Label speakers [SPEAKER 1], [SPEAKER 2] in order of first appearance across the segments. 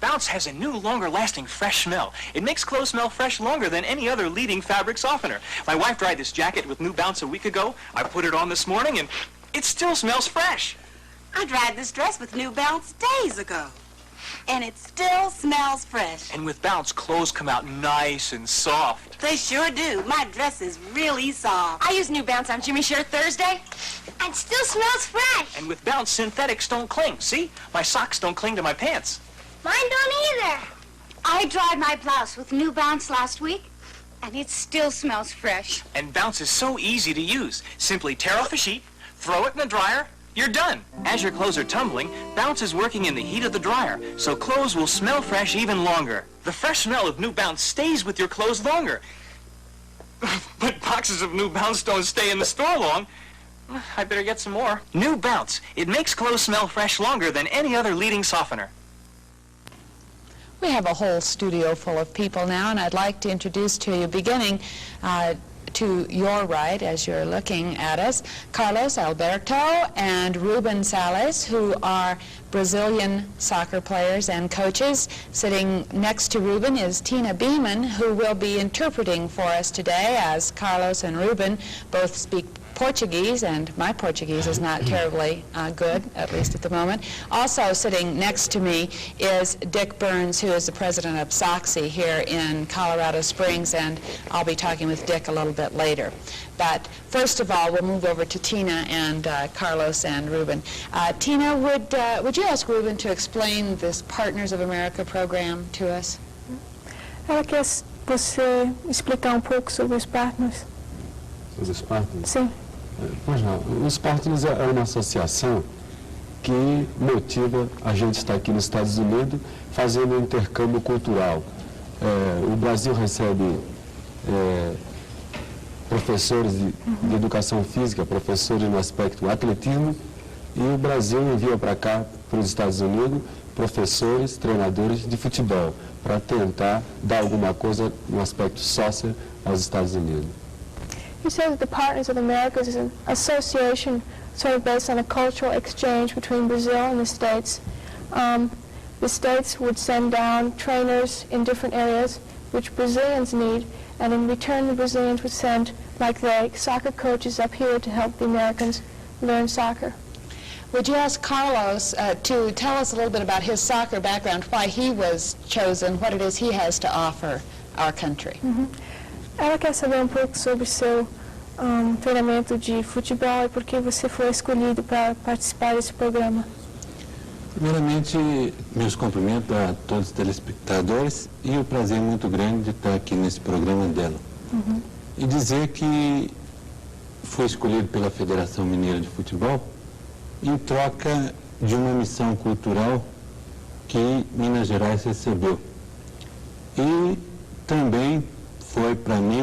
[SPEAKER 1] Bounce has a new, longer-lasting, fresh smell. It makes clothes smell fresh longer than any other leading fabric softener. My wife dried this jacket with New Bounce a week ago. I put it on this morning, and it still smells fresh.
[SPEAKER 2] I dried this dress with New Bounce days ago, and it still smells fresh.
[SPEAKER 1] And with Bounce, clothes come out nice and soft.
[SPEAKER 2] They sure do. My dress is really soft.
[SPEAKER 3] I used New Bounce on Jimmy's shirt Thursday, and still smells fresh.
[SPEAKER 1] And with Bounce, synthetics don't cling. See? My socks don't cling to my pants.
[SPEAKER 3] Mine don't either. I dried my blouse with New Bounce last week, and it still smells fresh.
[SPEAKER 1] And Bounce is so easy to use. Simply tear off a sheet, throw it in the dryer, you're done. As your clothes are tumbling, Bounce is working in the heat of the dryer, so clothes will smell fresh even longer. The fresh smell of New Bounce stays with your clothes longer. But boxes of New Bounce don't stay in the store long. I better get some more. New Bounce. It makes clothes smell fresh longer than any other leading softener.
[SPEAKER 4] We have a whole studio full of people now, and I'd like to introduce to you, beginning to your right as you're looking at us, Carlos Alberto and Ruben Salles, who are Brazilian soccer players and coaches. Sitting next to Ruben is Tina Beeman, who will be interpreting for us today, as Carlos and Ruben both speak Portuguese, and my Portuguese is not terribly good, at least at the moment. Also sitting next to me is Dick Burns, who is the president of SOXY here in Colorado Springs, and I'll be talking with Dick a little bit later. But first of all, we'll move over to Tina and Carlos and Ruben. Tina, would you ask Ruben to explain this Partners of America program to us?
[SPEAKER 5] Ela quer você explicar pouco sobre os partners.
[SPEAKER 6] Sobre os partners?
[SPEAKER 5] Sim.
[SPEAKER 6] Pois não. Os partners é uma associação que motiva a gente estar aqui nos Estados Unidos fazendo um intercâmbio cultural. O Brasil recebe professores de educação física, professores no aspecto atletismo, e o Brasil envia para cá, para os Estados Unidos, professores, treinadores de futebol, para tentar dar alguma coisa no aspecto sócio aos Estados Unidos.
[SPEAKER 5] He says that the Partners of the Americas is an association sort of based on a cultural exchange between Brazil and the States. The States would send down trainers in different areas which Brazilians need, and in return the Brazilians would send, like they, soccer coaches up here to help the Americans learn soccer.
[SPEAKER 4] Would you ask Carlos to tell us a little bit about his soccer background, why he was chosen, what it is he has to offer our country?
[SPEAKER 5] Ela quer saber pouco sobre seu treinamento de futebol e por que você foi escolhido para participar desse programa.
[SPEAKER 7] Primeiramente, meus cumprimentos a todos os telespectadores e o prazer muito grande de estar aqui nesse programa dela. E dizer que foi escolhido pela Federação Mineira de Futebol em troca de uma missão cultural que Minas Gerais recebeu. E também foi para mim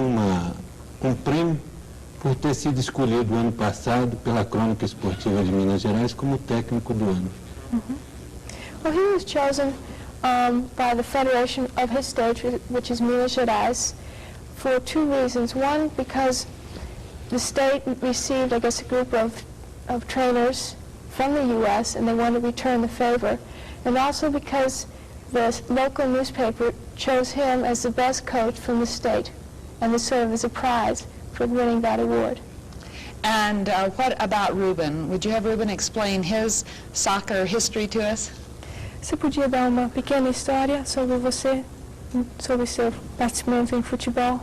[SPEAKER 7] um prêmio por ter sido escolhido ano passado pela Crônica Esportiva de Minas Gerais como técnico do ano.
[SPEAKER 5] Well, he was chosen by the federation of his state, which is Minas Gerais, for two reasons. One, because the state received, I guess, a group of trainers from the U.S. and they wanted to return the favor, and also because the local newspaper chose him as the best coach from the state, and this served as a prize for winning that award.
[SPEAKER 4] And what about Ruben? Would you have Ruben explain his soccer history to us?
[SPEAKER 5] Você podia dar uma pequena história sobre você, sobre seu participamento em futebol?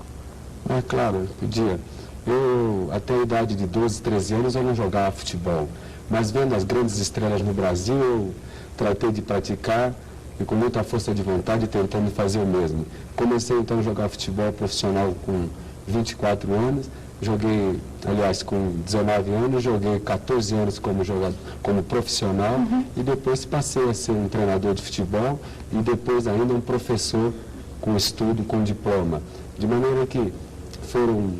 [SPEAKER 6] Claro, podia. Eu, até a idade de 12, 13 anos, eu não jogava futebol. Mas vendo as grandes estrelas no Brasil, eu tratei de praticar e com muita força de vontade tentando fazer o mesmo. Comecei então a jogar futebol profissional com 24 anos, joguei, aliás, com 19 anos, joguei 14 anos como profissional e depois passei a ser um treinador de futebol e depois ainda um professor com estudo, com diploma. De maneira que foram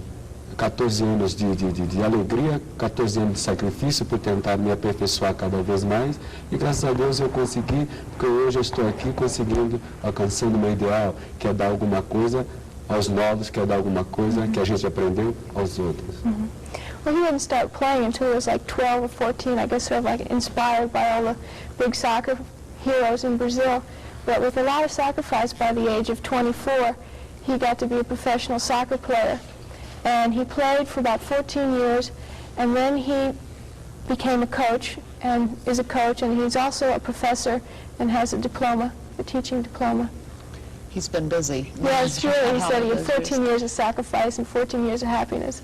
[SPEAKER 6] 14 anos de alegria, 14 anos de sacrifício por tentar me aperfeiçoar cada vez mais e graças a Deus eu consegui, porque hoje eu estou aqui conseguindo, alcançando o meu ideal, que é dar alguma coisa aos novos, que é dar alguma coisa que a gente aprendeu aos outros.
[SPEAKER 5] Well, he didn't start playing until he was like 12 or 14, I guess, sort of like inspired by all the big soccer heroes in Brazil. But with a lot of sacrifice, by the age of 24, he got to be a professional soccer player. And he played for about 14 years, and then he became a coach, and is a coach, and he's also a professor and has a diploma, a teaching diploma.
[SPEAKER 4] He's been busy.
[SPEAKER 5] Yeah, it's true. He said he had 14 years of sacrifice and 14 years of happiness.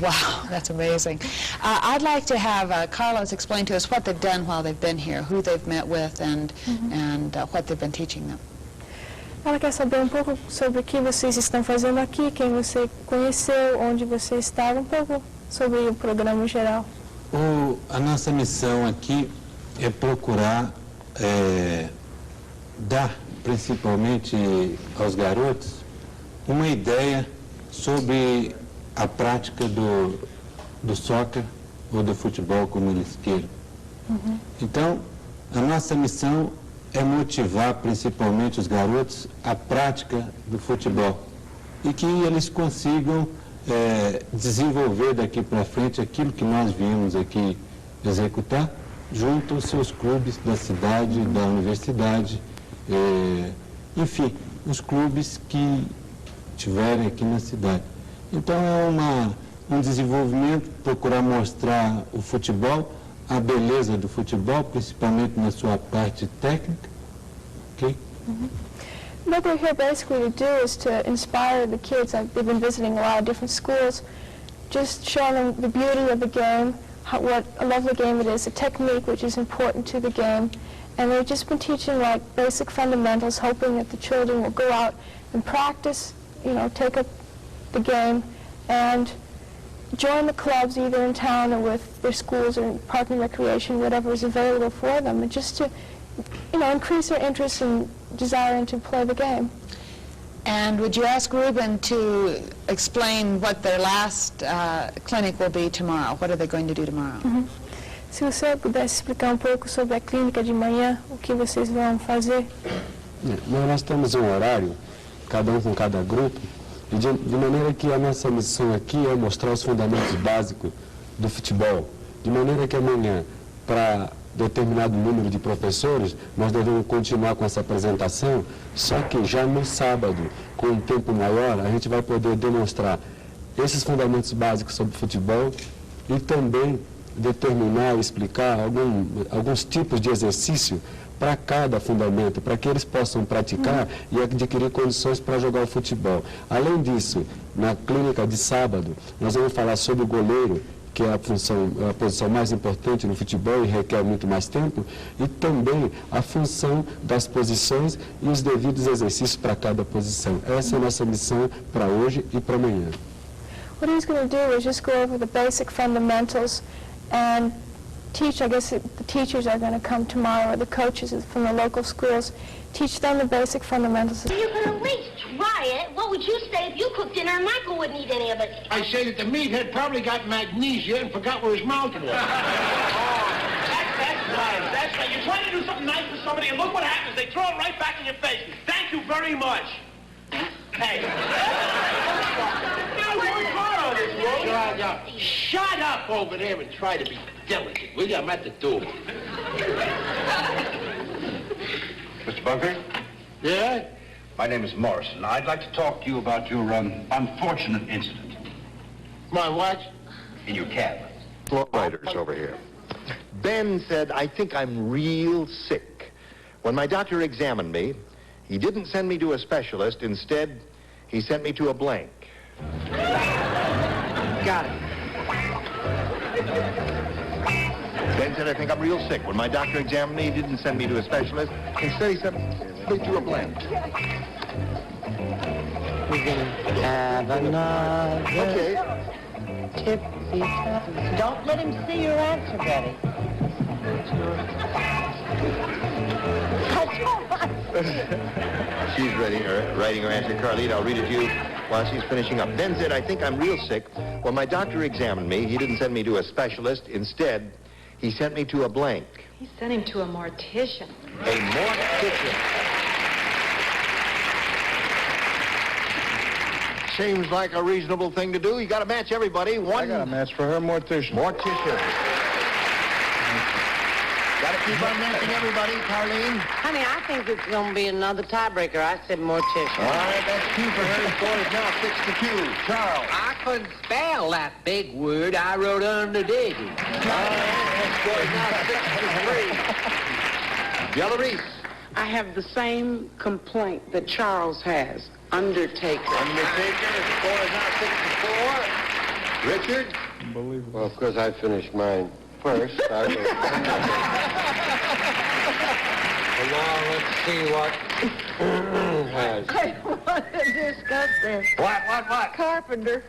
[SPEAKER 4] Wow, that's amazing. I'd like to have Carlos explain to us what they've done while they've been here, who they've met with, and what they've been teaching them.
[SPEAKER 5] Ela quer saber um pouco sobre o que vocês estão fazendo aqui, quem você conheceu, onde você estava, um pouco sobre o programa em geral.
[SPEAKER 7] A nossa missão aqui é procurar dar, principalmente aos garotos, uma ideia sobre a prática do soccer ou do futebol, como eles queiram. Então, a nossa missão é motivar principalmente os garotos à prática do futebol e que eles consigam desenvolver daqui para frente aquilo que nós viemos aqui executar junto aos seus clubes da cidade, da universidade, enfim, os clubes que tiverem aqui na cidade. Então é um desenvolvimento, procurar mostrar o futebol, a beleza do futebol, principalmente na sua parte técnica. Okay?
[SPEAKER 5] What they're here basically to do is to inspire the kids. They've been visiting a lot of different schools, just showing them the beauty of the game, what a lovely game it is, the technique which is important to the game. And they've just been teaching like basic fundamentals, hoping that the children will go out and practice, take up the game and join the clubs either in town or with their schools or in park and recreation, whatever is available for them, and just to, increase their interest and desire to play the game.
[SPEAKER 4] And would you ask Ruben to explain what their last clinic will be tomorrow? What are they going to do tomorrow?
[SPEAKER 5] Se você pudesse explicar um pouco sobre a clínica de manhã, o que vocês vão fazer?
[SPEAKER 6] Nós temos um horário, cada um com cada grupo, e de maneira que a nossa missão aqui é mostrar os fundamentos básicos do futebol. De maneira que amanhã, para determinado número de professores, nós devemos continuar com essa apresentação, só que já no sábado, com um tempo maior, a gente vai poder demonstrar esses fundamentos básicos sobre futebol e também determinar e explicar alguns tipos de exercício para cada fundamento, para que eles possam praticar e adquirir condições para jogar o futebol. Além disso, na clínica de sábado, nós vamos falar sobre o goleiro, que é a posição mais importante no futebol e requer muito mais tempo, e também a função das posições e os devidos exercícios para cada posição. Essa é a nossa missão para hoje e para amanhã.
[SPEAKER 5] What he's going to do is just go over the basic fundamentals and teach, I guess the teachers are going to come tomorrow, or the coaches from the local schools, teach them the basic fundamentals.
[SPEAKER 8] You can at least try it. What would you say if you cooked dinner and Michael wouldn't eat any of it?
[SPEAKER 9] I say that the meathead probably got magnesia and forgot where his mountain was.
[SPEAKER 10] That's right. That's right. You're trying to do something nice for somebody, and look what happens. They throw it right back in your face. Thank you very much. Hey. Now work hard on this, Roy.
[SPEAKER 9] Shut up over there and try to be delicate, will you? I'm at the door.
[SPEAKER 11] Mr. Bunker?
[SPEAKER 9] Yeah?
[SPEAKER 11] My name is Morrison. I'd like to talk to you about your unfortunate incident.
[SPEAKER 9] My what?
[SPEAKER 11] In your cab.
[SPEAKER 12] Writers over here. Ben said, I think I'm real sick. When my doctor examined me, he didn't send me to a specialist. Instead, he sent me to a blank.
[SPEAKER 9] Got it.
[SPEAKER 12] Ben said, I think I'm real sick. When my doctor examined me, he didn't send me to a specialist. Instead, he sent me to a blank.
[SPEAKER 13] We're gonna have another tipsy. Don't let him see your answer, Betty.
[SPEAKER 12] She's writing her answer. Carlene, I'll read it to you while she's finishing up. Ben said, I think I'm real sick. When my doctor examined me, he didn't send me to a specialist. Instead, he sent me to a blank.
[SPEAKER 14] He sent him to a mortician.
[SPEAKER 12] A mortician. Seems like a reasonable thing to do. You got to match everybody.
[SPEAKER 9] I got a match for her, mortician.
[SPEAKER 12] Mortician. Gotta keep on mentioning everybody, Carlene.
[SPEAKER 13] Honey, I think it's going to be another tiebreaker. I said mortician.
[SPEAKER 12] All right, that's 2 for her. Score is now 6-2. Charles.
[SPEAKER 15] I couldn't spell that big word I wrote under Diggy.
[SPEAKER 12] All right, that score is now 6-3. Jella Reese.
[SPEAKER 16] I have the same complaint that Charles has. Undertaker.
[SPEAKER 12] Undertaker. The score is now 6-4. Richard.
[SPEAKER 17] Unbelievable. Well, of course, I finished mine first. Well, now let's see what has.
[SPEAKER 5] I want to discuss this.
[SPEAKER 12] What?
[SPEAKER 5] Carpenter.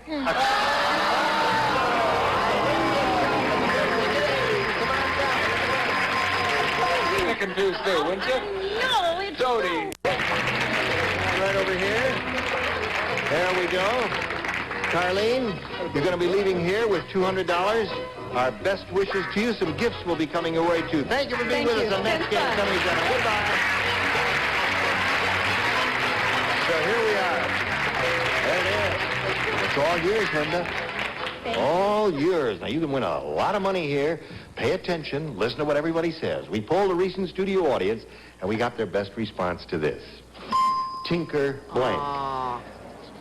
[SPEAKER 17] Second Tuesday, wouldn't you?
[SPEAKER 5] No, it's
[SPEAKER 17] Jody.
[SPEAKER 12] Right over here. There we go. Carlene, you're going to be leaving here with $200. Our best wishes to you. Some gifts will be coming your way, too. Thank you for being with us on Next Game Comedy Center. Goodbye. So here we are. There it is. It's all yours, Linda. All yours. Now, you can win a lot of money here. Pay attention. Listen to what everybody says. We polled a recent studio audience, and we got their best response to this. Tinker blank.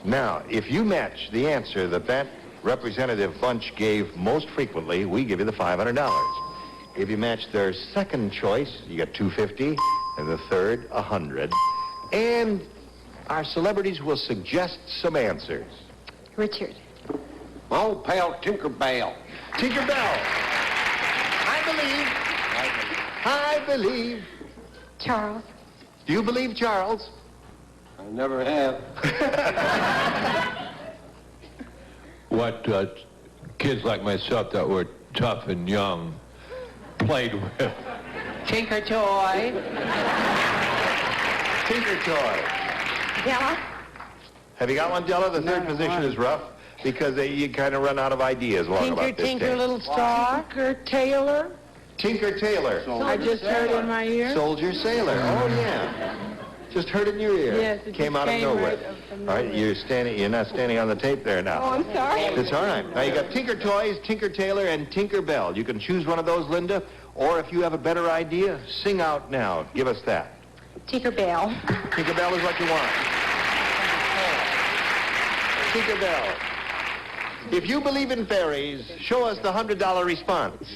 [SPEAKER 12] Now, if you match the answer that representative bunch gave most frequently, we give you the $500. If you match their second choice, you get $250, and the third, $100. And our celebrities will suggest some answers.
[SPEAKER 14] Richard.
[SPEAKER 17] Oh, pal, Tinkerbell.
[SPEAKER 12] Tinkerbell. I believe.
[SPEAKER 14] Charles.
[SPEAKER 12] Do you believe Charles?
[SPEAKER 17] I never have.
[SPEAKER 18] What kids like myself that were tough and young played with.
[SPEAKER 13] Tinker Toy.
[SPEAKER 12] Tinker Toy.
[SPEAKER 14] Della.
[SPEAKER 12] Have you got one, Della? The third position is rough because you kind of run out of ideas along about this
[SPEAKER 16] Tinker,
[SPEAKER 12] day.
[SPEAKER 16] Little Star. Tinker Tailor.
[SPEAKER 12] Tinker Tailor.
[SPEAKER 16] I just heard in my ear.
[SPEAKER 12] Soldier Sailor. Oh, yeah. Just heard it in your ear.
[SPEAKER 16] Yes, it
[SPEAKER 12] came
[SPEAKER 16] just
[SPEAKER 12] out of
[SPEAKER 16] came
[SPEAKER 12] nowhere.
[SPEAKER 16] right from
[SPEAKER 12] All right, you're not standing on the tape there now.
[SPEAKER 16] Oh, I'm sorry.
[SPEAKER 12] It's all right. Now you got Tinker Toys, Tinker Tailor, and Tinker Bell. You can choose one of those, Linda, or if you have a better idea, sing out now. Give us that.
[SPEAKER 14] Tinker Bell.
[SPEAKER 12] Tinker Bell is what you want. Tinker Bell. If you believe in fairies, show us the $100 response.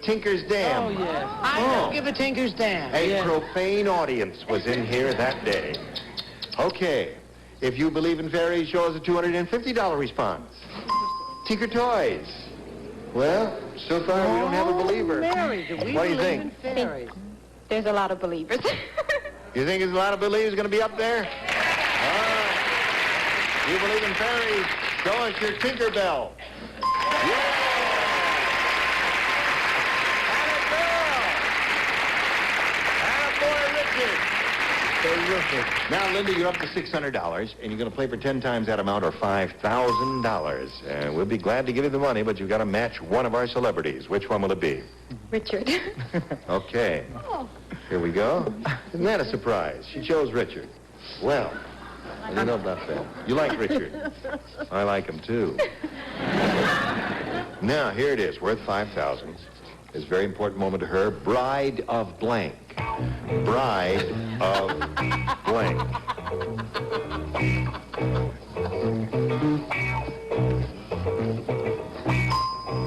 [SPEAKER 12] Tinker's Dam.
[SPEAKER 16] Oh, yes.
[SPEAKER 13] I don't give a Tinker's Dam.
[SPEAKER 12] A profane audience was in here that day. Okay. If you believe in fairies, show us a $250 response. Tinker Toys. Well, so far we don't have a believer.
[SPEAKER 13] Mary, do we
[SPEAKER 12] What do you
[SPEAKER 13] believe
[SPEAKER 12] think?
[SPEAKER 13] in fairies?
[SPEAKER 14] There's a lot of believers.
[SPEAKER 12] You think there's a lot of believers going to be up there? All right. You believe in fairies, show us your Tinker Bell. Yeah! Terrific. Now, Linda, you're up to $600, and you're going to play for 10 times that amount, or $5,000. And we'll be glad to give you the money, but you've got to match one of our celebrities. Which one will it be?
[SPEAKER 14] Richard.
[SPEAKER 12] Okay. Here we go. Isn't that a surprise? She chose Richard. Well, I don't know about that. You like Richard? I like him, too. Now, here it is, worth $5,000. It's a very important moment to her. Bride of blank. Bride of blank.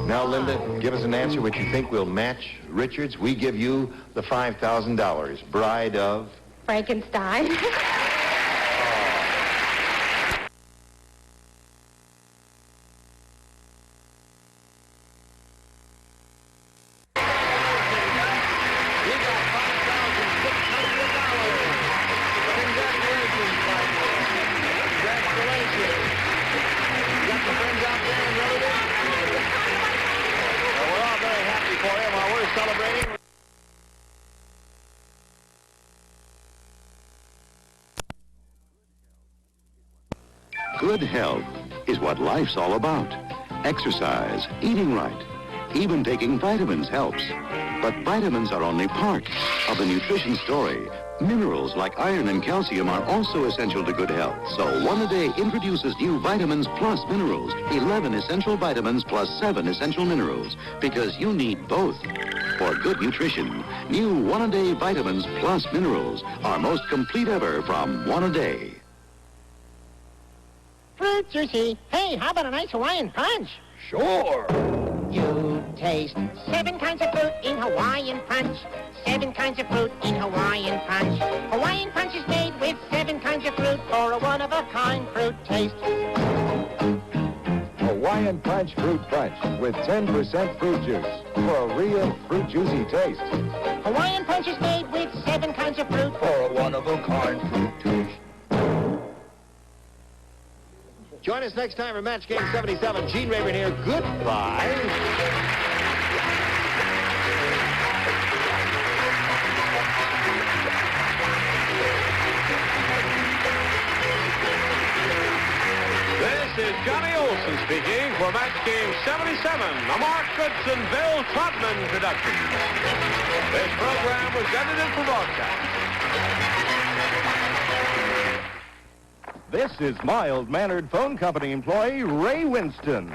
[SPEAKER 12] Now, Linda, give us an answer which you think will match Richard's. We give you the $5,000. Bride of...
[SPEAKER 14] Frankenstein.
[SPEAKER 19] Good health is what life's all about. Exercise, eating right, even taking vitamins helps. But vitamins are only part of the nutrition story. Minerals like iron and calcium are also essential to good health. So One A Day introduces new Vitamins Plus Minerals. 11 essential vitamins plus 7 essential minerals. Because you need both. for good nutrition. New One-A-Day Vitamins Plus Minerals are most complete ever from One-A-Day.
[SPEAKER 8] Fruit juicy. Hey, how about a nice Hawaiian punch?
[SPEAKER 9] Sure.
[SPEAKER 8] You taste 7 kinds of fruit in Hawaiian punch. 7 kinds of fruit in Hawaiian punch. Hawaiian punch is made with 7 kinds of fruit for a one-of-a-kind fruit taste.
[SPEAKER 20] Hawaiian Punch Fruit Punch with 10% fruit juice for a real fruit juicy taste.
[SPEAKER 8] Hawaiian punch is made with 7 kinds of fruit
[SPEAKER 9] For a one-of-a-kind fruit taste.
[SPEAKER 12] Join us next time for Match Game 77. Gene Rayburn here. Goodbye.
[SPEAKER 10] This is Johnny Olson speaking for Match Game 77, a Mark Goodson, Bill Trotman production. This program was edited for broadcast.
[SPEAKER 20] This is mild-mannered phone company employee Ray Winston.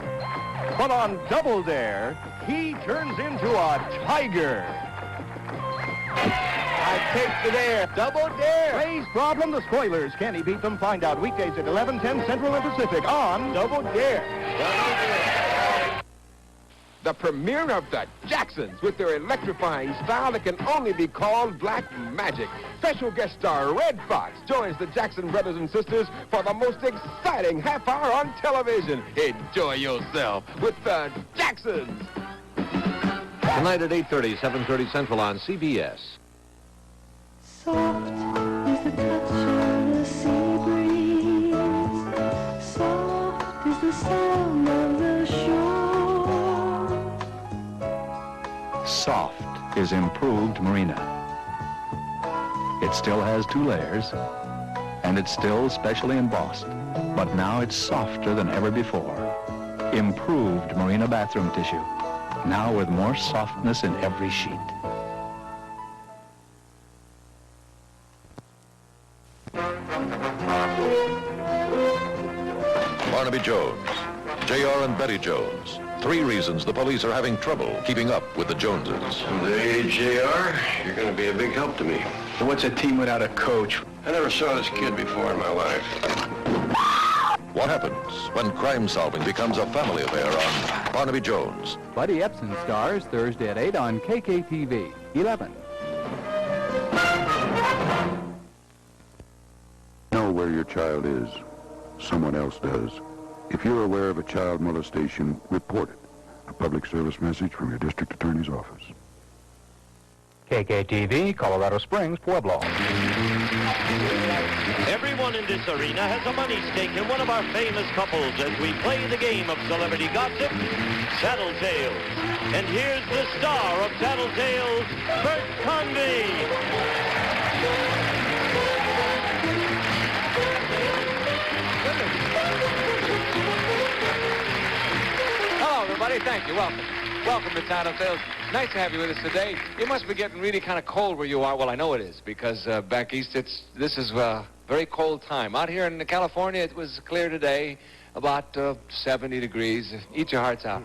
[SPEAKER 20] But on Double Dare, he turns into a tiger. I take the dare. Double Dare. Ray's problem, the spoilers. Can he beat them? Find out weekdays at 11:10 Central and Pacific on Double Dare.
[SPEAKER 21] The premiere of the Jacksons with their electrifying style that can only be called black magic. Special guest star Red Fox joins the Jackson brothers and sisters for the most exciting half hour on television. Enjoy yourself with the Jacksons.
[SPEAKER 22] Tonight at 8:30, 7:30 Central on CBS.
[SPEAKER 23] Soft is the touch of the sea breeze. Soft is the sound of the shore.
[SPEAKER 24] Soft is improved Marina. It still has 2 layers, and it's still specially embossed, but now it's softer than ever before. Improved Marina bathroom tissue, now with more softness in every sheet.
[SPEAKER 25] Barnaby Jones, J.R. and Betty Jones. 3 reasons the police are having trouble keeping up with the Joneses.
[SPEAKER 17] Hey, JR, you're going to be a big help to me.
[SPEAKER 25] What's a team without a coach?
[SPEAKER 17] I never saw this kid before in my life.
[SPEAKER 25] What happens when crime solving becomes a family affair on Barnaby Jones?
[SPEAKER 26] Buddy Epson stars Thursday at 8 on KKTV 11.
[SPEAKER 27] Know where your child is. Someone else does. If you're aware of a child molestation, report it. A public service message from your district attorney's office.
[SPEAKER 26] KKTV, Colorado Springs, Pueblo.
[SPEAKER 28] Everyone in this arena has a money stake in one of our famous couples as we play the game of celebrity gossip, Tattletales. And here's the star of Tattletales, Bert Convy.
[SPEAKER 29] Hello, everybody. Thank you. Welcome. Welcome to Tattletales. Nice to have you with us today. It must be getting really kind of cold where you are. Well, I know it is, because back east, this is a very cold time. Out here in California, it was clear today, about 70 degrees. Eat your hearts out.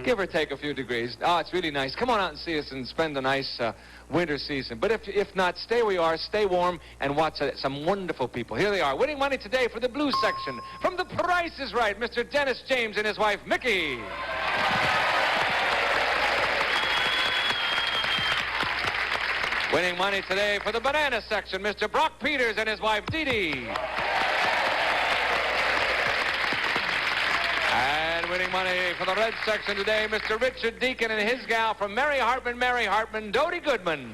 [SPEAKER 29] Give or take a few degrees. Oh, it's really nice. Come on out and see us and spend a nice winter season. But if not, stay where you are, stay warm, and watch some wonderful people. Here they are, winning money today for the blue section. From The Price is Right, Mr. Dennis James and his wife, Mickey. Winning money today for the banana section, Mr. Brock Peters and his wife, Dee Dee. And winning money for the red section today, Mr. Richard Deacon and his gal from Mary Hartman, Dodie Goodman.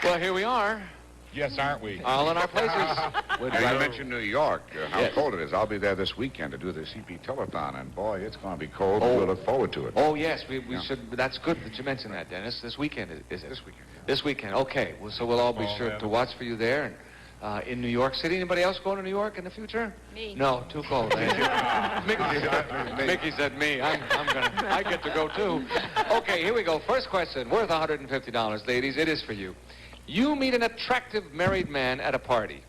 [SPEAKER 29] Well, here we are.
[SPEAKER 30] Yes, aren't we?
[SPEAKER 29] All in our places.
[SPEAKER 30] You mentioned New York, how cold it is. I'll be there this weekend to do the CP telethon, and boy, it's going to be cold.
[SPEAKER 29] Oh.
[SPEAKER 30] We'll look forward to it.
[SPEAKER 29] Oh, yes, we should. That's good that you mentioned that, Dennis. This weekend, is it?
[SPEAKER 30] This weekend. Yeah.
[SPEAKER 29] This weekend, okay. Well, so we'll all be sure to watch for you there. And in New York City, anybody else going to New York in the future?
[SPEAKER 14] Me.
[SPEAKER 29] No, too cold. Mickey said me. I get to go too. Okay, here we go. First question, worth $150, ladies. It is for you. You meet an attractive married man at a party.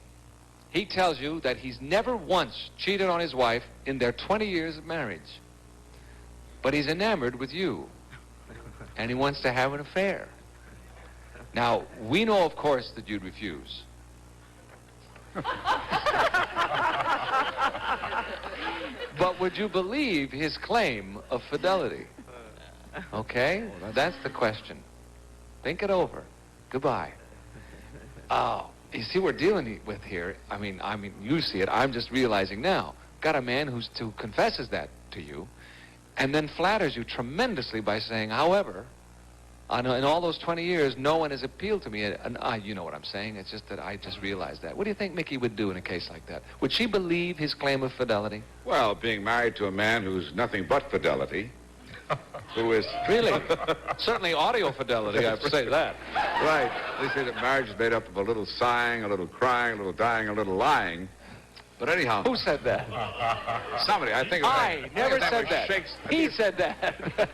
[SPEAKER 29] He tells you that he's never once cheated on his wife in their 20 years of marriage. But he's enamored with you. And he wants to have an affair. Now, we know, of course, that you'd refuse. But would you believe his claim of fidelity? Okay? That's the question. Think it over. Goodbye. Oh, you see what we're dealing with here? I mean, you see it. I'm just realizing now. Got a man who confesses that to you and then flatters you tremendously by saying, however, in all those 20 years, no one has appealed to me. And you know what I'm saying. It's just that I just realized that. What do you think Mickey would do in a case like that? Would she believe his claim of fidelity?
[SPEAKER 30] Well, being married to a man who's nothing but fidelity, who is...
[SPEAKER 29] Really? Certainly audio fidelity, I have to say that.
[SPEAKER 30] Right. They say that marriage is made up of a little sighing, a little crying, a little dying, a little lying. But anyhow...
[SPEAKER 29] Who said that?
[SPEAKER 30] Somebody. I think it was...
[SPEAKER 29] I never said that. He said that.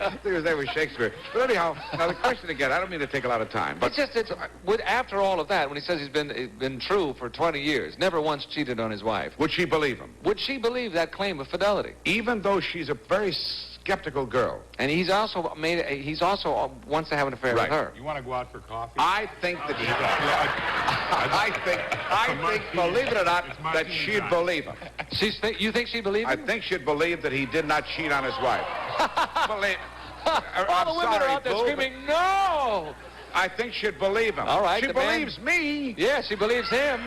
[SPEAKER 30] I think his name was Shakespeare. But anyhow, now the question again, I don't mean to take a lot of time, but...
[SPEAKER 29] After all of that, when he says he's been true for 20 years, never once cheated on his wife...
[SPEAKER 30] Would she believe him?
[SPEAKER 29] Would she believe that claim of fidelity?
[SPEAKER 30] Even though she's a very skeptical girl.
[SPEAKER 29] And he's also wants to have an affair with her.
[SPEAKER 30] You want to go out for coffee? I think that I think, believe it or not, that she'd believe him.
[SPEAKER 29] You think she'd believe him?
[SPEAKER 30] I think she'd believe that he did not cheat on his wife. Believe.
[SPEAKER 29] All the women are out there screaming, no!
[SPEAKER 30] I think she'd believe him.
[SPEAKER 29] All right.
[SPEAKER 30] She believes me.
[SPEAKER 29] Yeah, she believes him.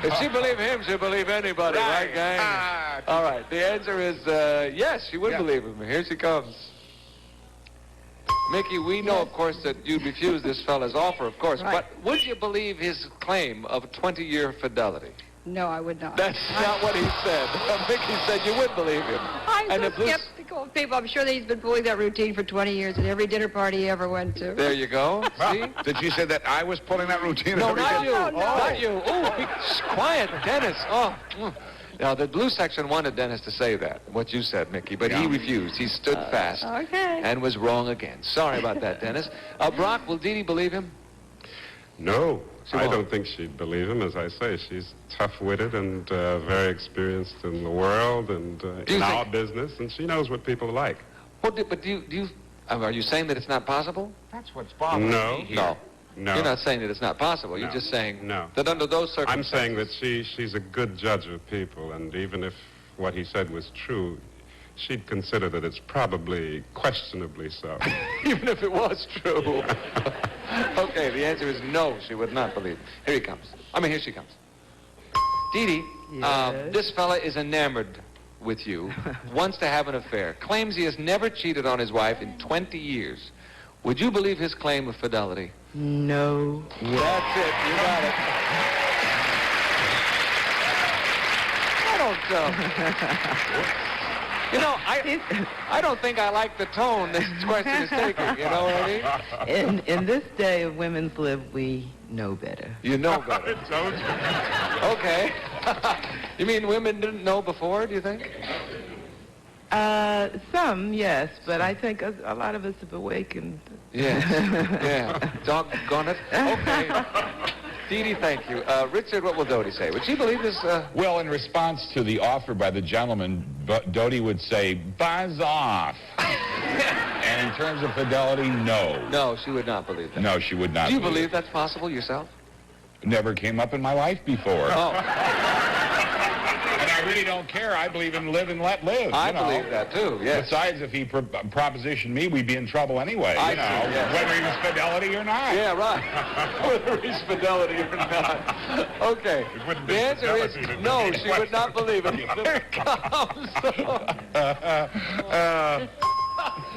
[SPEAKER 29] If she believes him, she'll believe anybody, right, gang? All right. The answer is yes, she would believe him. Here she comes. Mickey, we know, of course, that you'd refuse this fella's offer, of course, but would you believe his claim of 20-year fidelity?
[SPEAKER 1] No, I would not.
[SPEAKER 29] That's not what he said. Mickey said you would believe him.
[SPEAKER 1] I'm so skeptical of people. I'm sure that he's been pulling that routine for 20 years at every dinner party he ever went to.
[SPEAKER 29] There you go. See?
[SPEAKER 30] Did you say that I was pulling that routine?
[SPEAKER 29] No, not you.
[SPEAKER 1] No.
[SPEAKER 29] Not you. Oh, quiet, Dennis. Oh. Now, the blue section wanted Dennis to say that, what you said, Mickey, but he refused. He stood fast and was wrong again. Sorry about that, Dennis. Brock, will Dee Dee believe him?
[SPEAKER 2] No, I don't think she'd believe him. As I say, she's tough-witted and very experienced in the world and in our business, and she knows what people like.
[SPEAKER 29] But are you saying that it's not possible?
[SPEAKER 30] That's what's bothering me here.
[SPEAKER 2] No.
[SPEAKER 29] You're not saying that it's not possible. You're just saying that under those circumstances...
[SPEAKER 2] I'm saying that she's a good judge of people, and even if what he said was true, she'd consider that it's probably questionably so.
[SPEAKER 29] Even if it was true. Okay, the answer is no, she would not believe. Here he comes. Here she comes. Dee Dee, this fella is enamored with you, wants to have an affair, claims he has never cheated on his wife in 20 years. Would you believe his claim of fidelity?
[SPEAKER 1] No.
[SPEAKER 29] That's it. You got it. I don't think I like the tone this question is taking. You know what I mean?
[SPEAKER 3] In this day of women's lib, we know better.
[SPEAKER 29] You know better. Okay. You mean women didn't know before, do you think?
[SPEAKER 3] Some, yes, but I think a lot of us have awakened.
[SPEAKER 29] Yes. Yeah. Doggone it. Okay. Dee Dee, thank you. Richard, what will Dodie say? Would she believe this?
[SPEAKER 30] Well, in response to the offer by the gentleman, Dodie would say, buzz off. And in terms of fidelity, no.
[SPEAKER 29] No, she would not believe that.
[SPEAKER 30] No, she would not.
[SPEAKER 29] Do you believe that's possible yourself?
[SPEAKER 30] Never came up in my life before.
[SPEAKER 29] Oh.
[SPEAKER 30] And I really don't care. I believe in live and let live.
[SPEAKER 29] I believe that, too, yes.
[SPEAKER 30] Besides, if he propositioned me, we'd be in trouble anyway,
[SPEAKER 29] I see, yes.
[SPEAKER 30] Whether he was fidelity or not.
[SPEAKER 29] Yeah, right. Whether he's fidelity or not. Okay. The answer is no, she would not believe it. Here it comes.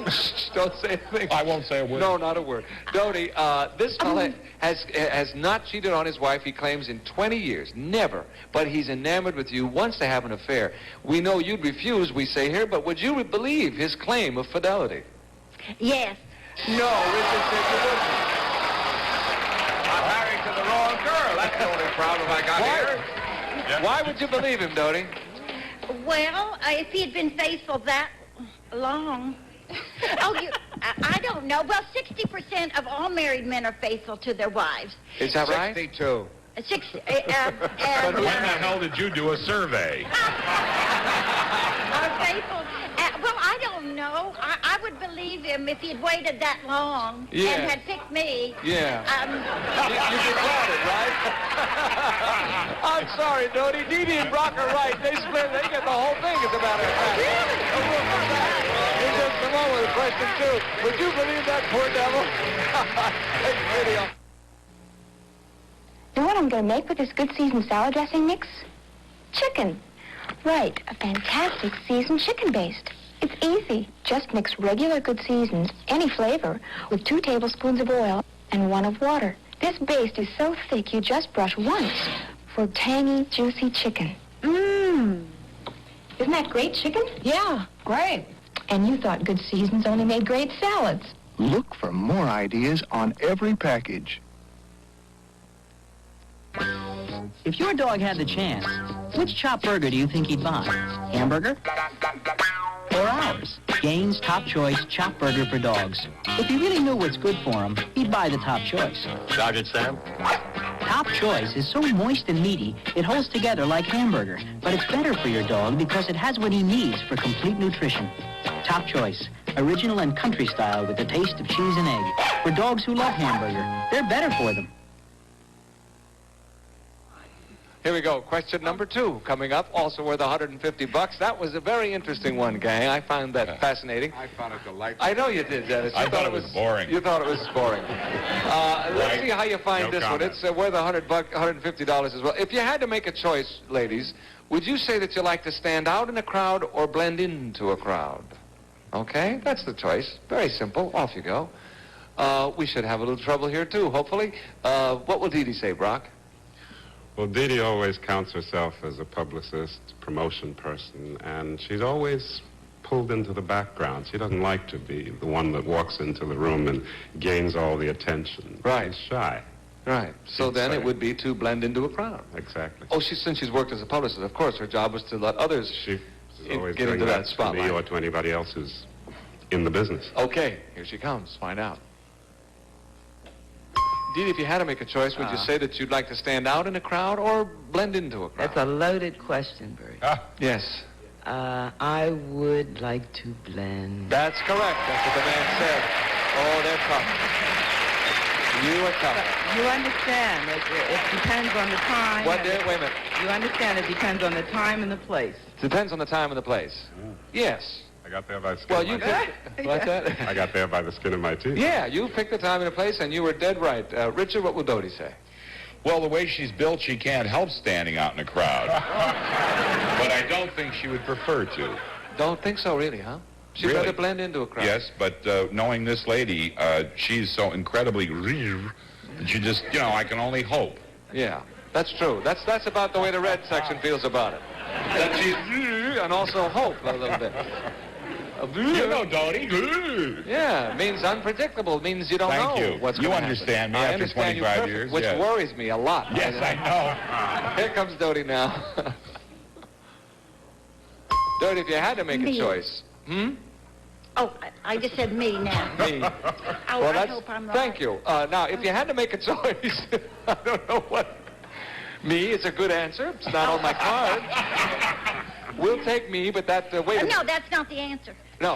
[SPEAKER 29] Shh, don't say a thing.
[SPEAKER 30] I won't say a word.
[SPEAKER 29] No, not a word. Dodie, this fella has not cheated on his wife, he claims, in 20 years. Never. But he's enamored with you, wants to have an affair. We know you'd refuse, we say here, but would you believe his claim of fidelity?
[SPEAKER 4] Yes.
[SPEAKER 29] No, Richard said you wouldn't.
[SPEAKER 30] I'm married to the wrong girl. That's the only problem I got here.
[SPEAKER 29] Why would you believe him, Dodie?
[SPEAKER 4] Well, if he had been faithful that long. I don't know. Well, 60% of all married men are faithful to their wives.
[SPEAKER 29] Is that right?
[SPEAKER 30] 62.
[SPEAKER 4] 6,
[SPEAKER 30] But when the hell did you do a survey?
[SPEAKER 4] faithful. Well, I don't know. I would believe him if he'd waited that long
[SPEAKER 29] Yeah.
[SPEAKER 4] and had picked me.
[SPEAKER 29] Yeah. You defrauded, right? I'm sorry, Dodie. Dee Dee and Brock are right. They split. They get the whole thing, as a matter of fact. Really? We'll come back in just a moment with question 2. Would you believe that poor devil? Next video.
[SPEAKER 14] You know what I'm going to make with this good seasoned salad dressing mix? Chicken. Right, a fantastic seasoned chicken baste. It's easy. Just mix regular good seasons, any flavor, with 2 tablespoons of oil and 1 of water. This baste is so thick you just brush once for tangy, juicy chicken. Mmm. Isn't that great chicken? Yeah, great. And you thought good seasons only made great salads.
[SPEAKER 5] Look for more ideas on every package.
[SPEAKER 6] If your dog had the chance, which chopped burger do you think he'd buy? Hamburger? Or ours? Gaines Top Choice Chopped Burger for Dogs. If he really knew what's good for him, he'd buy the Top Choice.
[SPEAKER 28] Sergeant Sam?
[SPEAKER 6] Top Choice is so moist and meaty, it holds together like hamburger. But it's better for your dog because it has what he needs for complete nutrition. Top Choice, original and country style with the taste of cheese and egg. For dogs who love hamburger, they're better for them.
[SPEAKER 29] Here we go. Question number 2 coming up, also worth $150. That was a very interesting one, gang. I found that fascinating.
[SPEAKER 10] I found it delightful.
[SPEAKER 29] I know you did, Dennis.
[SPEAKER 30] I thought it was boring.
[SPEAKER 29] You thought it was boring. Let's see how you find
[SPEAKER 30] No
[SPEAKER 29] this
[SPEAKER 30] comment.
[SPEAKER 29] one. It's worth $150 as well. If you had to make a choice, ladies, would you say that you like to stand out in a crowd or blend into a crowd? Okay, that's the choice. Very simple. Off you go. We should have a little trouble here, too, hopefully. What will Dee Dee say, Brock?
[SPEAKER 2] Well, Dee Dee always counts herself as a publicist, promotion person, and she's always pulled into the background. She doesn't like to be the one that walks into the room and gains all the attention.
[SPEAKER 29] Right.
[SPEAKER 2] She's shy.
[SPEAKER 29] Right. So then it would be to blend into a crowd.
[SPEAKER 2] Exactly.
[SPEAKER 29] Oh, since she's worked as a publicist, of course, her job was to let others
[SPEAKER 2] Always
[SPEAKER 29] get
[SPEAKER 2] bring
[SPEAKER 29] into that
[SPEAKER 2] to me
[SPEAKER 29] spotlight.
[SPEAKER 2] or to anybody else who's in the business.
[SPEAKER 29] Okay, here she comes. Find out. Dee Dee, if you had to make a choice, would you say that you'd like to stand out in a crowd or blend into a crowd?
[SPEAKER 3] That's a loaded question, Bertie.
[SPEAKER 29] Yes.
[SPEAKER 3] I would like to blend.
[SPEAKER 29] That's correct. That's what the man said. Oh, they're tough. You are tough.
[SPEAKER 3] You understand that it depends on the time.
[SPEAKER 29] What, dear? Wait a minute.
[SPEAKER 3] You understand it depends on the time and the place.
[SPEAKER 29] Depends on the time and the place. Yes.
[SPEAKER 2] I got there by the skin
[SPEAKER 29] Well,
[SPEAKER 2] of my
[SPEAKER 29] you
[SPEAKER 2] teeth.
[SPEAKER 29] picked... What's that?
[SPEAKER 2] I got there by the skin of my teeth.
[SPEAKER 29] Yeah, you picked the time and the place, and you were dead right. Richard, what will Dodie say?
[SPEAKER 30] Well, the way she's built, she can't help standing out in a crowd. But I don't think she would prefer to.
[SPEAKER 29] Don't think so, really, huh? She'd rather blend into a crowd.
[SPEAKER 30] Yes, but knowing this lady, she's so incredibly... that you just, I can only hope.
[SPEAKER 29] Yeah, that's true. That's about the way the red section feels about it. That she's... and also hope a little bit.
[SPEAKER 30] You know, Dodie.
[SPEAKER 29] Yeah, it means unpredictable. It means you don't know
[SPEAKER 30] Thank you.
[SPEAKER 29] what's
[SPEAKER 30] You
[SPEAKER 29] going to
[SPEAKER 30] understand me
[SPEAKER 29] happen. I
[SPEAKER 30] after
[SPEAKER 29] understand
[SPEAKER 30] 25
[SPEAKER 29] you
[SPEAKER 30] years,
[SPEAKER 29] which
[SPEAKER 30] yes.
[SPEAKER 29] worries me a lot.
[SPEAKER 30] Yes, I know.
[SPEAKER 29] Here comes Dodie now. Dodie, if you had to make a
[SPEAKER 4] Me.
[SPEAKER 29] choice.
[SPEAKER 4] Oh, I just said me now.
[SPEAKER 29] Me.
[SPEAKER 4] Oh,
[SPEAKER 29] Well,
[SPEAKER 4] I
[SPEAKER 29] that's,
[SPEAKER 4] hope I'm right.
[SPEAKER 29] thank you. Now, if you had to make a choice, I don't know what. Me is a good answer. It's not on my card. We'll take me, but that, wait a minute.
[SPEAKER 4] No, that's not the answer.
[SPEAKER 29] No.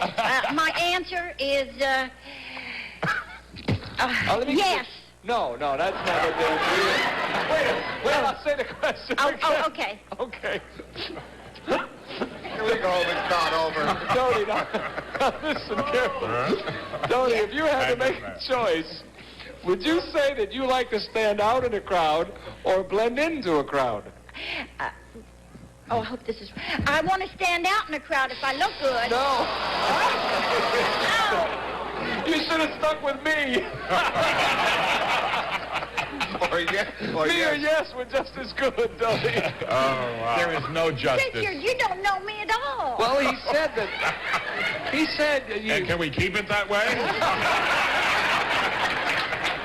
[SPEAKER 4] My answer is,
[SPEAKER 29] Let me
[SPEAKER 4] yes.
[SPEAKER 29] No, that's not what the answer is. Wait a minute. Well, I'll say the question
[SPEAKER 4] Oh,
[SPEAKER 29] again.
[SPEAKER 4] okay.
[SPEAKER 29] Okay.
[SPEAKER 12] Here we go, it's not over.
[SPEAKER 29] Dodie, now, listen carefully. Dodie, if you had to make a choice, would you say that you like to stand out in a crowd or blend into a crowd?
[SPEAKER 4] Oh, I hope this is... I want to stand out in a crowd if I look good.
[SPEAKER 29] No. You should have stuck with me.
[SPEAKER 12] Or yes.
[SPEAKER 29] Me or yes were just as good, Dodie.
[SPEAKER 30] Oh, wow. There is no justice.
[SPEAKER 4] Richard, you don't know me at all.
[SPEAKER 29] Well, he said that... He said...
[SPEAKER 30] And can we keep it that way?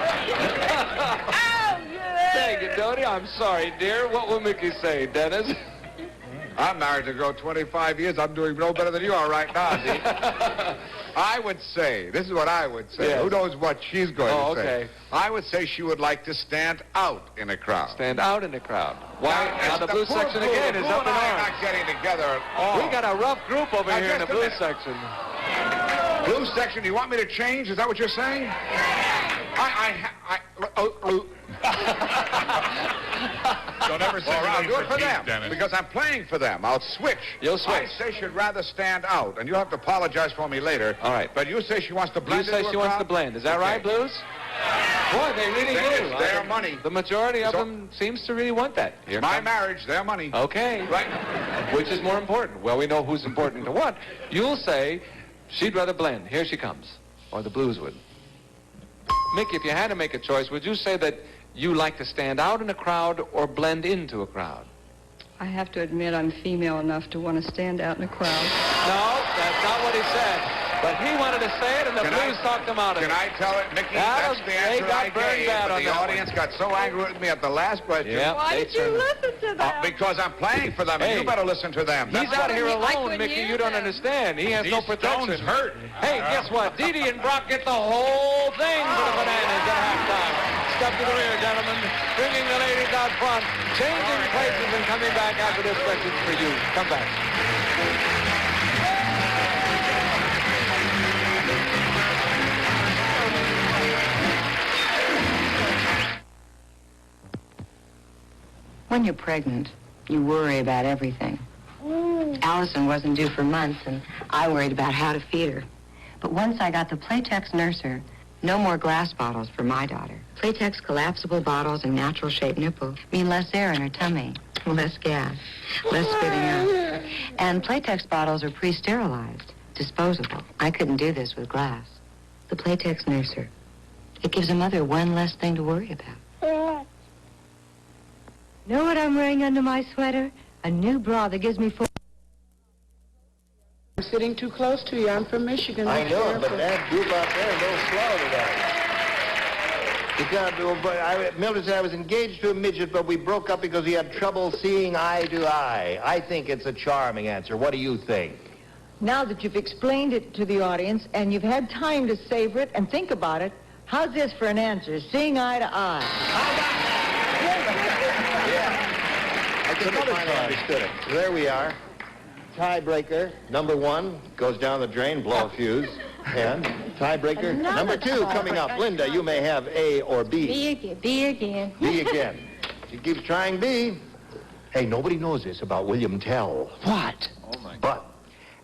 [SPEAKER 4] Oh, yeah.
[SPEAKER 29] Thank you, Dodie. I'm sorry, dear. What will Mickey say, Dennis?
[SPEAKER 10] I'm married to a girl 25 years. I'm doing no better than you are right now, Dee.
[SPEAKER 7] I would say, this is what I would say.
[SPEAKER 29] Yes.
[SPEAKER 7] Who knows what she's going to say?
[SPEAKER 29] Okay.
[SPEAKER 7] I would say she would like to stand out in a crowd.
[SPEAKER 29] Stand out in the crowd. Why? Now the blue
[SPEAKER 7] poor
[SPEAKER 29] section
[SPEAKER 7] Blue,
[SPEAKER 29] again
[SPEAKER 7] the
[SPEAKER 29] is
[SPEAKER 7] Blue
[SPEAKER 29] up in
[SPEAKER 7] and I are
[SPEAKER 29] arms.
[SPEAKER 7] not getting together at all.
[SPEAKER 29] We got a rough group over
[SPEAKER 7] Now,
[SPEAKER 29] here in the
[SPEAKER 7] just a
[SPEAKER 29] blue
[SPEAKER 7] minute.
[SPEAKER 29] section.
[SPEAKER 7] Blue section, do you want me to change? Is that what you're saying?
[SPEAKER 30] Don't ever say
[SPEAKER 7] Well, I'll
[SPEAKER 30] anything
[SPEAKER 7] do it for
[SPEAKER 30] Keith,
[SPEAKER 7] them,
[SPEAKER 30] Dennis.
[SPEAKER 7] because I'm playing for them. I'll switch.
[SPEAKER 29] You'll switch.
[SPEAKER 7] I say she'd rather stand out, and you'll have to apologize for me later.
[SPEAKER 29] All right.
[SPEAKER 7] But you say she wants to
[SPEAKER 29] You
[SPEAKER 7] blend
[SPEAKER 29] say
[SPEAKER 7] into
[SPEAKER 29] she
[SPEAKER 7] a
[SPEAKER 29] wants
[SPEAKER 7] crowd?
[SPEAKER 29] to blend. Is that
[SPEAKER 7] Okay.
[SPEAKER 29] right, Blues? Boy, they really
[SPEAKER 7] Then
[SPEAKER 29] do.
[SPEAKER 7] it's their money.
[SPEAKER 29] The majority of
[SPEAKER 7] So-
[SPEAKER 29] them seems to really want that. Here
[SPEAKER 7] My
[SPEAKER 29] comes-
[SPEAKER 7] marriage, their money.
[SPEAKER 29] Okay.
[SPEAKER 7] Right.
[SPEAKER 29] Which is more important? Well, we know who's important to what. You'll say she'd rather blend. Here she comes. Or the Blues would. Mick, if you had to make a choice, would you say that you like to stand out in a crowd or blend into a crowd?
[SPEAKER 1] I have to admit I'm female enough to want to stand out in a crowd.
[SPEAKER 29] No, that's not what he said. But he wanted to say it, and the Blues talked him out of it.
[SPEAKER 7] Can I tell it, Mickey?
[SPEAKER 29] That
[SPEAKER 7] That's
[SPEAKER 29] was-
[SPEAKER 7] the
[SPEAKER 29] they
[SPEAKER 7] answer
[SPEAKER 29] got
[SPEAKER 7] I
[SPEAKER 29] burned
[SPEAKER 7] gave,
[SPEAKER 29] bad
[SPEAKER 7] but
[SPEAKER 29] on
[SPEAKER 7] the
[SPEAKER 29] that
[SPEAKER 7] audience got so angry with me at the last question.
[SPEAKER 29] Yeah,
[SPEAKER 1] Why did you listen to that?
[SPEAKER 7] Because I'm playing for them, and
[SPEAKER 29] Hey.
[SPEAKER 7] you better listen to them.
[SPEAKER 29] He's
[SPEAKER 7] That's
[SPEAKER 29] out
[SPEAKER 7] what
[SPEAKER 29] here
[SPEAKER 1] I
[SPEAKER 29] alone,
[SPEAKER 1] couldn't
[SPEAKER 29] Mickey.
[SPEAKER 1] hear
[SPEAKER 29] You don't
[SPEAKER 1] them.
[SPEAKER 29] understand. He has no
[SPEAKER 7] These
[SPEAKER 29] protection.
[SPEAKER 7] stones hurt.
[SPEAKER 29] Hey, guess what? Dee Dee and Brock get the whole thing for the Bananas at halftime. Step to the rear, gentlemen. Bringing the ladies out front. Changing places and coming back after this message for you. Come back.
[SPEAKER 8] When you're pregnant, you worry about everything. Allison wasn't due for months, and I worried about how to feed her. But once I got the Playtex nurser, no more glass bottles for my daughter. Playtex collapsible bottles and natural-shaped nipple mean less air in her tummy, less gas, less spitting out. And Playtex bottles are pre-sterilized, disposable. I couldn't do this with glass. The Playtex nurser. It gives a mother one less thing to worry about.
[SPEAKER 23] Know what I'm wearing under my sweater? A new bra that gives me full...
[SPEAKER 9] I'm sitting too close to you. I'm from Michigan.
[SPEAKER 12] I
[SPEAKER 9] Be
[SPEAKER 12] know,
[SPEAKER 9] careful.
[SPEAKER 12] but that group out there is a little slow today. Mildred said I was engaged to a midget, but we broke up because he had trouble seeing eye to eye. I think it's a charming answer. What do you think?
[SPEAKER 11] Now that you've explained it to the audience and you've had time to savor it and think about it, how's this for an answer? Seeing eye to eye.
[SPEAKER 12] I think I finally understood it. So there we are. Tiebreaker, number one, goes down the drain, blow a fuse. And tiebreaker, number two, coming up. Linda, you may have A or B.
[SPEAKER 4] B again. B again.
[SPEAKER 12] B again. She keeps trying B. Hey, nobody knows this about William Tell. What?
[SPEAKER 29] Oh, my God.
[SPEAKER 12] But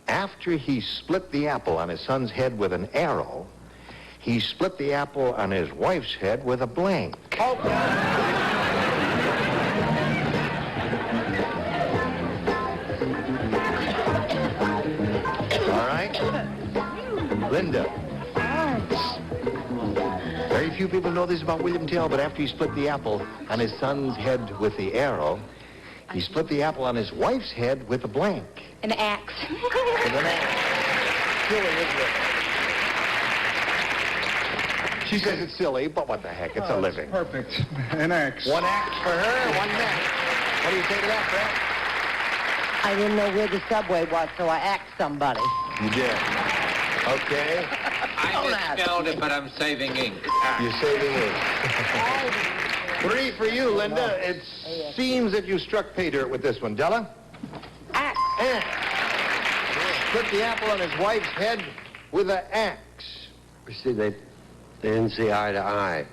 [SPEAKER 12] after he split the apple on his son's head with an arrow, he split the apple on his wife's head with a blank. All right? Linda. Very few people know this about William Tell, but after he split the apple on his son's head with the arrow, he split the apple on his wife's head with a blank.
[SPEAKER 4] An axe.
[SPEAKER 12] With an axe. Silly, isn't it? She says it's silly, but what the heck? It's a living.
[SPEAKER 5] Perfect. An axe.
[SPEAKER 12] One axe for her, one neck. What do you say to that, Brett?
[SPEAKER 11] I didn't know where the subway was, so I asked somebody.
[SPEAKER 12] You did. Okay.
[SPEAKER 17] I misspelled it, but I'm saving ink.
[SPEAKER 12] You're saving ink. 3 for you, Linda. It seems that you struck pay dirt with this one. Della?
[SPEAKER 9] Axe.
[SPEAKER 12] Axe. Split the apple on his wife's head with an axe.
[SPEAKER 17] You see, they didn't see eye to eye.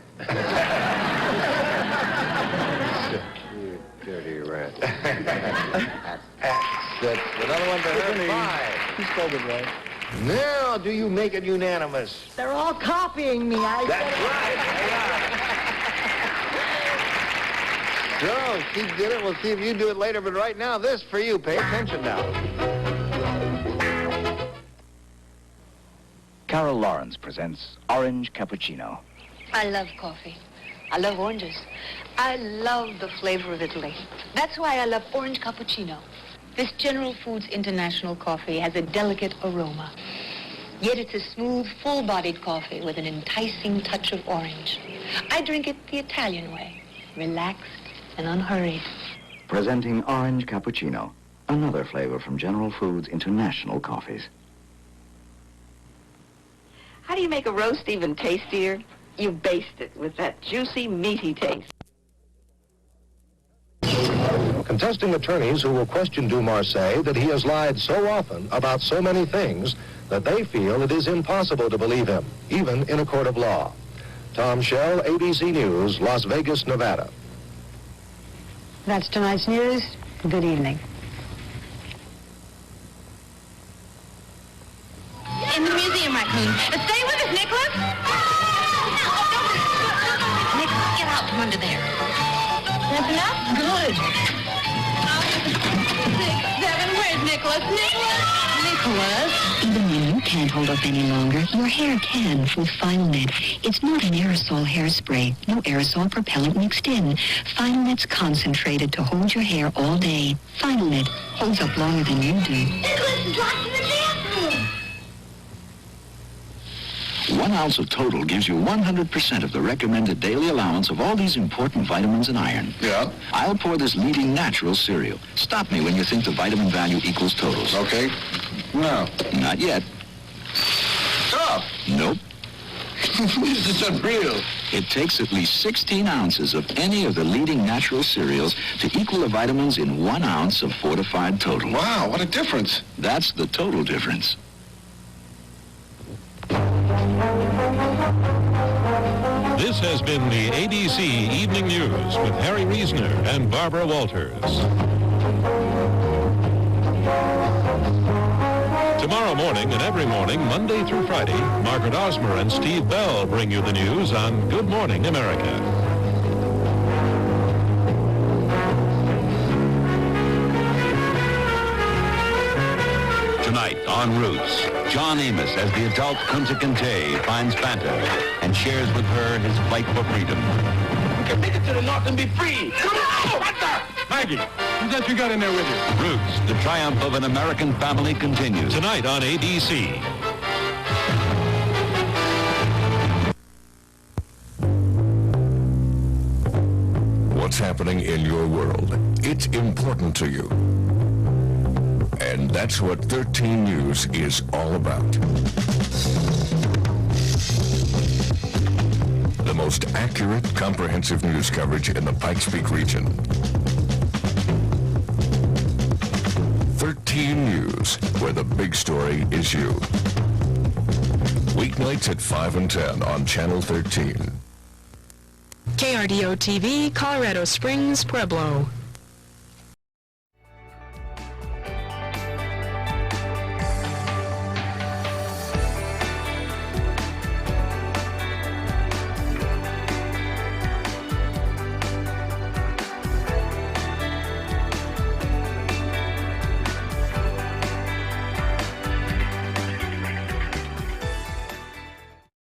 [SPEAKER 17] You dirty rat.
[SPEAKER 12] Axe. That's another one for her. 5.
[SPEAKER 5] He spelled it right.
[SPEAKER 12] Now, do you make it unanimous?
[SPEAKER 11] They're all copying me.
[SPEAKER 12] That's right. So, she did it. We'll see if you do it later. But right now, this for you. Pay attention now.
[SPEAKER 13] Carol Lawrence presents Orange Cappuccino.
[SPEAKER 14] I love coffee. I love oranges. I love the flavor of Italy. That's why I love orange cappuccino. This General Foods International coffee has a delicate aroma. Yet it's a smooth, full-bodied coffee with an enticing touch of orange. I drink it the Italian way, relaxed and unhurried.
[SPEAKER 13] Presenting Orange Cappuccino, another flavor from General Foods International coffees.
[SPEAKER 15] How do you make a roast even tastier? You baste it with that juicy, meaty taste.
[SPEAKER 16] Contesting attorneys who will question Dumars say that he has lied so often about so many things that they feel it is impossible to believe him, even in a court of law. Tom Shell, ABC News, Las Vegas, Nevada.
[SPEAKER 23] That's tonight's news. Good evening.
[SPEAKER 18] In the museum, Raccoon. Stay with us, Nicholas. Nicholas, get out from under there. That's enough? Good. 6, 7, where's Nicholas? Nicholas!
[SPEAKER 19] Even when you can't hold up any longer, your hair can with Final Net. It's not an aerosol hairspray. No aerosol propellant mixed in. Final Net's concentrated to hold your hair all day. Final Net holds up longer than you do.
[SPEAKER 18] Nicholas is locked in the bathroom.
[SPEAKER 13] 1 ounce of Total gives you 100% of the recommended daily allowance of all these important vitamins and iron.
[SPEAKER 7] Yeah?
[SPEAKER 13] I'll pour this leading natural cereal. Stop me when you think the vitamin value equals Totals.
[SPEAKER 7] Okay. No.
[SPEAKER 13] Not yet.
[SPEAKER 7] Stop!
[SPEAKER 13] Nope.
[SPEAKER 7] This is unreal.
[SPEAKER 13] It takes at least 16 ounces of any of the leading natural cereals to equal the vitamins in 1 ounce of fortified Total.
[SPEAKER 7] Wow, what a difference.
[SPEAKER 13] That's the total difference.
[SPEAKER 20] This has been the ABC Evening News with Harry Reisner and Barbara Walters. Tomorrow morning and every morning, Monday through Friday, Margaret Osmer and Steve Bell bring you the news on Good Morning America.
[SPEAKER 21] Tonight on Roots, John Amos, as the adult Kunta Kinte, finds Fanta and shares with her his fight for freedom.
[SPEAKER 7] We can make it to the north and be free. Come on! Fanta!
[SPEAKER 20] Maggie, who's that you got in there with you?
[SPEAKER 21] Roots, the triumph of an American family continues.
[SPEAKER 20] Tonight on ABC.
[SPEAKER 15] What's happening in your world? It's important to you. And that's what 13 News is all about. The most accurate, comprehensive news coverage in the Pikes Peak region. 13 News, where the big story is you. Weeknights at 5 and 10 on Channel 13.
[SPEAKER 22] KRDO TV, Colorado Springs, Pueblo.